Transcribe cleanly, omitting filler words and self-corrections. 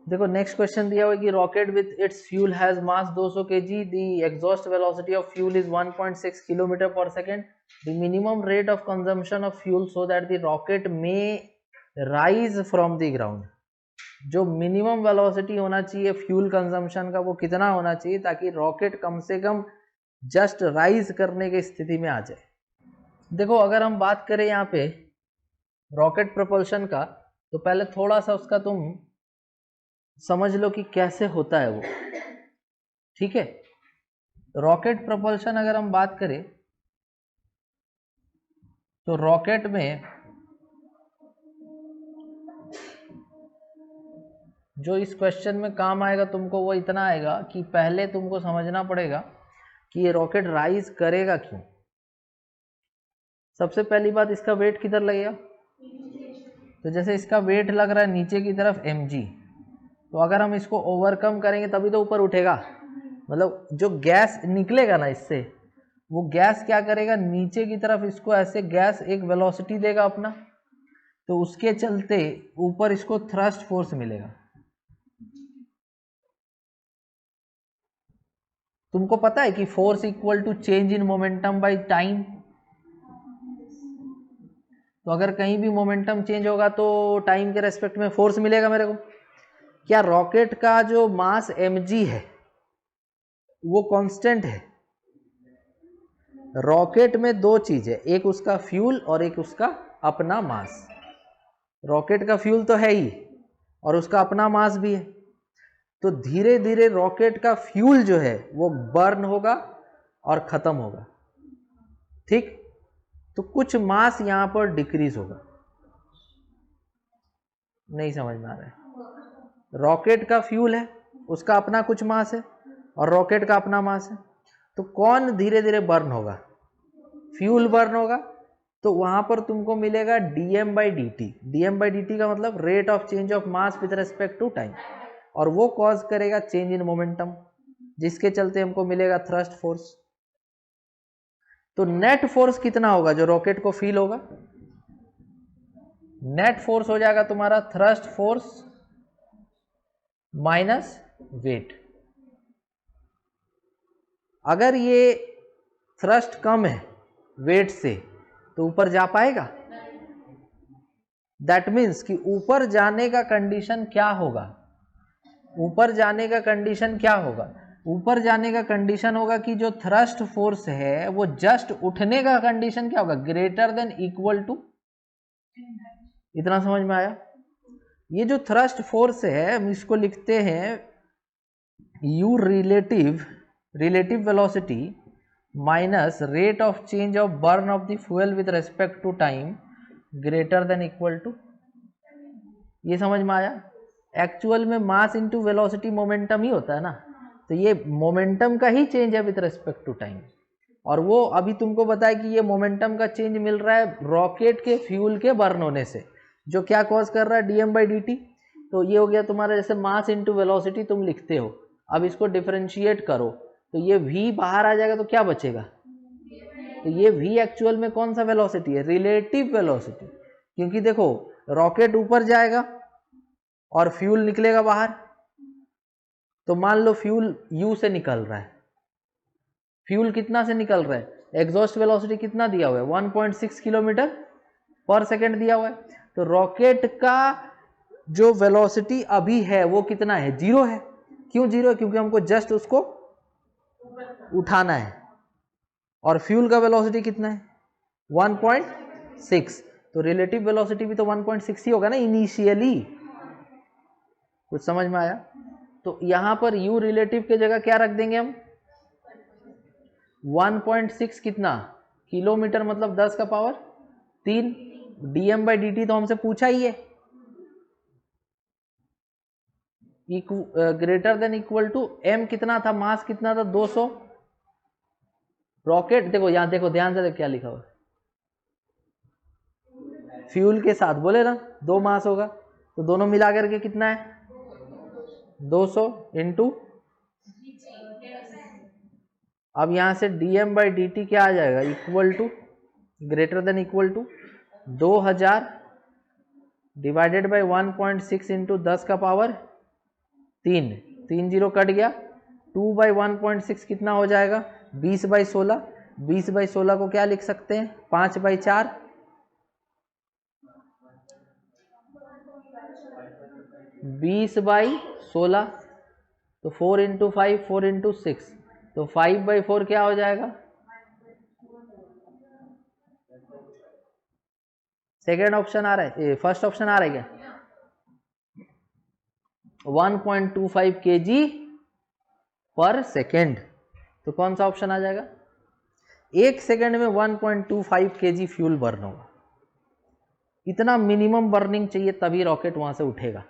देखो next question दिया हुआ है कि rocket with its fuel has mass 200 kg, the exhaust velocity of fuel is 1.6 kilometre per second, the minimum rate of consumption of fuel so that the rocket may rise from the ground. जो minimum velocity होना चाहिए fuel consumption का वो कितना होना चाहिए ताकि rocket कम से कम जस्ट राइज करने की स्थिति में आ जाए। देखो अगर हम बात करें यहाँ पे रॉकेट प्रपल्शन का, तो पहले थोड़ा सा उसका तुम समझ लो कि कैसे होता है वो, ठीक है। रॉकेट प्रपल्शन अगर हम बात करें तो रॉकेट में जो इस क्वेश्चन में काम आएगा तुमको वो इतना आएगा कि पहले तुमको समझना पड़ेगा कि ये रॉकेट राइज करेगा क्यों। सबसे पहली बात, इसका वेट किधर लगेगा, तो जैसे इसका वेट लग रहा है नीचे की तरफ mg, तो अगर हम इसको ओवरकम करेंगे तभी तो ऊपर उठेगा। मतलब जो गैस निकलेगा ना इससे, वो गैस क्या करेगा, नीचे की तरफ इसको ऐसे गैस एक वेलोसिटी देगा अपना, तो उसके चलते ऊपर इसको थ्रस्ट फोर्स मिलेगा। तुमको पता है कि force equal to change in momentum by time. तो अगर कहीं भी मोमेंटम चेंज होगा तो टाइम के रेस्पेक्ट में फोर्स मिलेगा मेरे को। क्या रॉकेट का जो मास mg है वो कांस्टेंट है? रॉकेट में दो चीज है, एक उसका फ्यूल और एक उसका अपना मास। रॉकेट का फ्यूल तो है ही और उसका अपना मास भी है, तो धीरे धीरे रॉकेट का फ्यूल जो है वो बर्न होगा और खत्म होगा, ठीक। तो कुछ मास यहां पर डिक्रीज होगा। नहीं समझ में आ रहा है? रॉकेट का फ्यूल है, उसका अपना कुछ मास है और रॉकेट का अपना मास है, तो कौन धीरे धीरे बर्न होगा? फ्यूल बर्न होगा। तो वहां पर तुमको मिलेगा dm/dt। dm/dt का मतलब rate of change of mass with respect to time, और वो कॉज करेगा चेंज इन मोमेंटम, जिसके चलते हमको मिलेगा थ्रस्ट फोर्स। तो नेट फोर्स कितना होगा जो रॉकेट को फील होगा? नेट फोर्स हो जाएगा तुम्हारा थ्रस्ट फोर्स माइनस वेट। अगर ये थ्रस्ट कम है वेट से तो ऊपर जा पाएगा? दैट मीन्स कि ऊपर जाने का कंडीशन क्या होगा? ऊपर जाने का कंडीशन क्या होगा? ऊपर जाने का कंडीशन होगा कि जो थ्रस्ट फोर्स है वो जस्ट उठने का कंडीशन क्या होगा? Greater than equal to. इतना समझ में आया? ये जो थ्रस्ट फोर्स है हम इसको लिखते हैं u relative velocity minus rate of change of burn of the fuel with respect to time greater than equal to. ये समझ में आया? एक्चुअल में मास इनटू वेलोसिटी मोमेंटम ही होता है ना, तो ये मोमेंटम का ही चेंज है विद रेस्पेक्ट टू टाइम। और वो अभी तुमको बताया कि ये मोमेंटम का चेंज मिल रहा है रॉकेट के फ्यूल के बर्न होने से, जो क्या कॉज कर रहा है? dm/dt। तो ये हो गया तुम्हारा जैसे मास इनटू वेलोसिटी तुम लिखते हो, अब इसको डिफरेंशिएट करो तो ये v बाहर आ जाएगा तो क्या बचेगा? तो ये v एक्चुअल में कौन सा वेलोसिटी है? Relative velocity. क्योंकि देखो रॉकेट ऊपर जाएगा और फ्यूल निकलेगा बाहर, तो मान लो फ्यूल u से निकल रहा है, फ्यूल कितना से निकल रहा है? एग्जॉस्ट वेलोसिटी कितना दिया हुआ है? 1.6 किलोमीटर पर सेकेंड दिया हुआ है। तो रॉकेट का जो वेलोसिटी अभी है वो कितना है? 0 है। क्यों 0 है? क्योंकि हमको जस्ट उसको उठाना है। और फ्यूल का वेलोसिटी कितना है? 1.6। तो रिलेटिव वेलोसिटी भी तो 1.6 ही होगा ना इनिशियली। कुछ समझ में आया? तो यहां पर u रिलेटिव के जगह क्या रख देंगे हम? 1.6 कितना किलोमीटर, मतलब 10 का पावर 3। dm/dt तो हमसे पूछा ही है, greater than equal to m कितना था? मास कितना था? 200। रॉकेट देखो यहां, देखो ध्यान से, क्या लिखा हुआ? फ्यूल के साथ बोले ना 2 मास होगा, तो दोनों मिला करके कितना है? 200 इंटू, अब यहां से dm/dt क्या आ जाएगा? Equal to greater than equal to 2000 divided by 1.6 into 10 का पावर 3, 3 जीरो कट गया, 2/1.6 कितना हो जाएगा, 20/16। 20/16 को क्या लिख सकते हैं, 5/4। 20/16 तो 4 × 5, 4 × 6 तो 5/4 क्या हो जाएगा, सेकेंड ऑप्शन आ रहा है, फर्स्ट ऑप्शन आ रहा है क्या, 1.25 kg/सेकेंड। तो कौन सा ऑप्शन आ जाएगा, 1 सेकेंड में 1.25 kg फ्यूल बर्न होगा। इतना मिनिमम बर्निंग चाहिए तभी रॉकेट वहां से उठेगा।